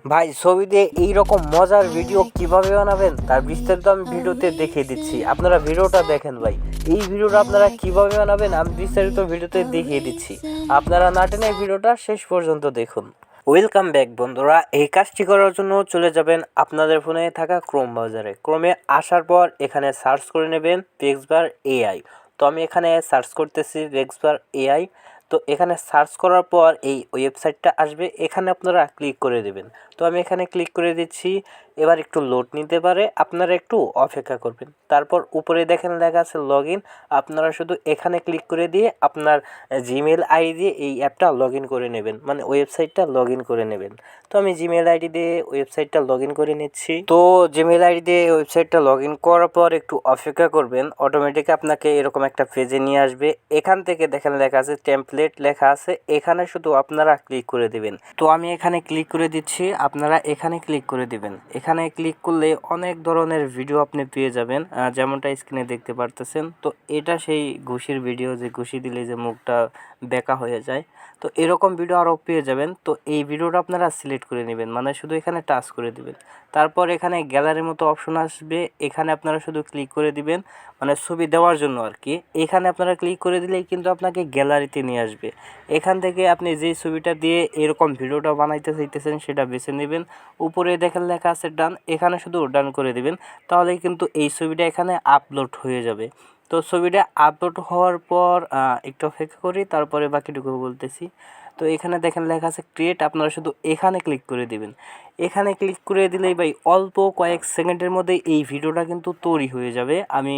ভাই ছবি দিয়ে এইরকম মজার ভিডিও কিভাবে বানাবেন তার বিস্তারিত আমি ভিডিওতে দেখিয়ে দিচ্ছি। আপনারা ভিডিওটা দেখেন ভাই। এই ভিডিওটা আপনারা কিভাবে বানাবেন আমি বিস্তারিত ভিডিওতে দেখিয়ে দিচ্ছি। আপনারা না টেনে ভিডিওটা শেষ পর্যন্ত দেখুন। ওয়েলকাম ব্যাক বন্ধুরা। এই কাজটি করার জন্য চলে যাবেন আপনাদের ফোনে থাকা ক্রোম ব্রাউজারে। ক্রোমে আসার পর এখানে সার্চ করে নেবেন রেক্সবার এআই। তো আমি এখানে সার্চ করতেছি রেক্সবার এআই। তো এখানে সার্চ করার পর এই ওয়েবসাইটটা আসবে, এখানে আপনারা ক্লিক করে দেবেন। তো আমি এখানে ক্লিক করে দিচ্ছি। এবার একটু লোড নিতে পারে, আপনারা একটু অপেক্ষা করবেন। তারপর উপরে দেখেন লেখা আছে লগ ইন। আপনারা শুধু এখানে ক্লিক করে দিয়ে আপনার জিমেল আইডি দিয়ে এই অ্যাপটা লগ ইন করে নেবেন, মানে ওয়েবসাইটটা লগ ইন করে নেবেন। তো আমি জিমেল আইডি দিয়ে ওয়েবসাইটটা লগ ইন করে নিচ্ছি। তো জিমেল আইডি দিয়ে ওয়েবসাইটটা লগ ইন করার পর একটু অপেক্ষা করবেন, অটোমেটিক আপনাকে এরকম একটা পেজে নিয়ে আসবে। এখান থেকে দেখেন লেখা আছে টেমপ্লেট লেখা আছে, এখানে শুধু আপনারা ক্লিক করে দিবেন। তো আমি এখানে ক্লিক করে দিচ্ছি, আপনারা এখানে ক্লিক করে দিবেন। এখানে ক্লিক করলে অনেক ধরনের ভিডিও আপনি পেয়ে যাবেন, যেমনটা স্ক্রিনে দেখতে পারতেছেন। তো এটা সেই ঘুষির ভিডিও, যে ঘুষি দিলে যে মুখটা বেঁকা হয়ে যায়। তো এরকম ভিডিও আরও পেয়ে যাবেন। তো এই ভিডিওটা আপনারা সিলেক্ট করে নেবেন, মানে শুধু এখানে টাচ করে দিবেন। তারপর এখানে গ্যালারির মতো অপশন আসবে, এখানে আপনারা শুধু ক্লিক করে দিবেন, মানে ছবি দেওয়ার জন্য আর কি। এখানে আপনারা ক্লিক করে দিলেই কিন্তু আপনাকে গ্যালারিতে নিয়ে আসবে। এখান থেকে আপনি যেই ছবিটা দিয়ে এরকম ভিডিওটা বানাইতে চাইতেছেন সেটা বেছে নেবেন। উপরে দেখেন লেখা আছে ডান, এখানে শুধু ডান করে দিবেন। তাহলেই কিন্তু এই ছবিটা এখানে আপলোড হয়ে যাবে। তো ছবিটা আপলোড হওয়ার পর একটু অপেক্ষা করি, তারপরে বাকিটুকু বলতেছি। তো এখানে দেখেন লেখা আছে ক্রিয়েট, আপনারা শুধু এখানে ক্লিক করে দিবেন। এখানে ক্লিক করে দিলেই ভাই অল্প কয়েক সেকেন্ডের মধ্যে এই ভিডিওটা কিন্তু তৈরি হয়ে যাবে। আমি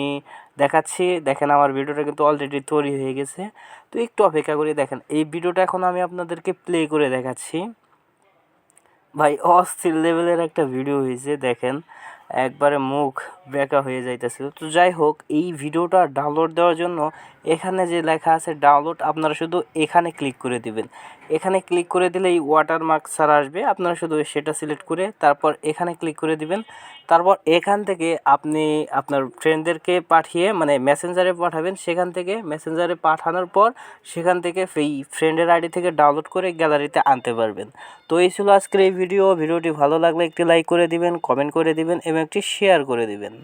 দেখাচ্ছি, দেখেন আমার ভিডিওটা কিন্তু অলরেডি তৈরি হয়ে গেছে। তো একটু অপেক্ষা করে দেখেন, এই ভিডিওটা এখন আমি আপনাদেরকে প্লে করে দেখাচ্ছি। ভাই অস্থির লেভেলের একটা ভিডিও হয়েছে, দেখেন একবারে মুখ বেঁকা হয়ে যাইতেছিল। তো যাই হোক, এই ভিডিওটা ডাউনলোড দেওয়ার জন্য এখানে যে লেখা আছে ডাউনলোড, আপনারা শুধু এখানে ক্লিক করে দিবেন। এখানে ক্লিক করে দিলে এই ওয়াটারমার্ক ছাড়া আসবে, আপনারা শুধু সেটা সিলেক্ট করে তারপর এখানে ক্লিক করে দিবেন। তারপর এখান থেকে আপনি আপনার ফ্রেন্ডদেরকে পাঠিয়ে, মানে মেসেঞ্জারে পাঠাবেন। সেখান থেকে মেসেঞ্জারে পাঠানোর পর সেখান থেকে এই ফ্রেন্ডের আইডি থেকে ডাউনলোড করে গ্যালারিতে আনতে পারবেন। তো এই ছিল আজকের এই ভিডিওটি ভালো লাগলে একটি লাইক করে দিবেন, কমেন্ট করে দিবেন এবং একটি শেয়ার করে দিবেন।